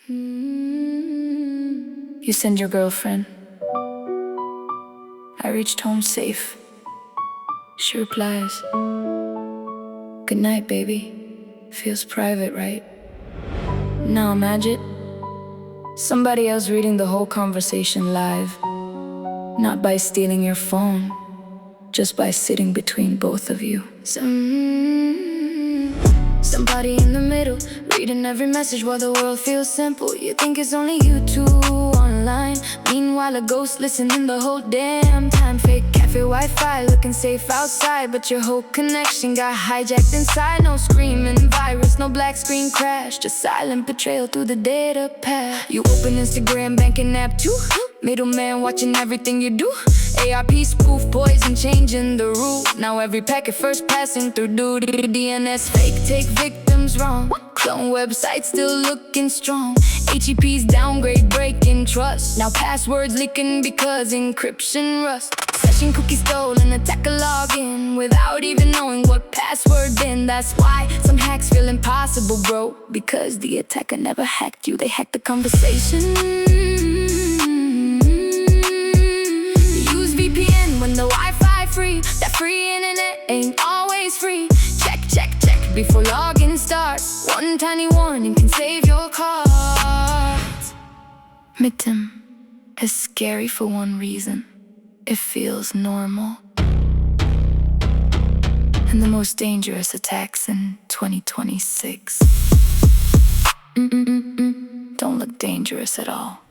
You send your girlfriend. I reached home safe. She replies, "Good night, baby. Feels private, right?" Now imagine somebody else reading the whole conversation live. Not by stealing your phone, just by sitting between both of you. Somebody in the middle, reading every message while the world feels simple. You think it's only you two online. Meanwhile, a ghost listening the whole damn time. Fake cafe Wi-Fi, looking safe outside, but your whole connection got hijacked inside. No screaming virus, no black screen crash, just silent betrayal through the data path. You open Instagram banking app too. Middleman watching everything you do. ARP spoof poison changing the route. Now every packet first passing through duty. DNS fake, take victims wrong. Clone website still looking strong. HEP's downgrade breaking trust. Now passwords leaking because encryption rust. Session cookies stolen, attacker login without even knowing what password been. That's why some hacks feel impossible, bro. Because the attacker never hacked you, they hacked the conversation. When the Wi-Fi free, that free internet ain't always free. Check, check, check before login starts. One tiny warning can save your cards. MITM is scary for one reason. It feels normal. And the most dangerous attacks in 2026 don't look dangerous at all.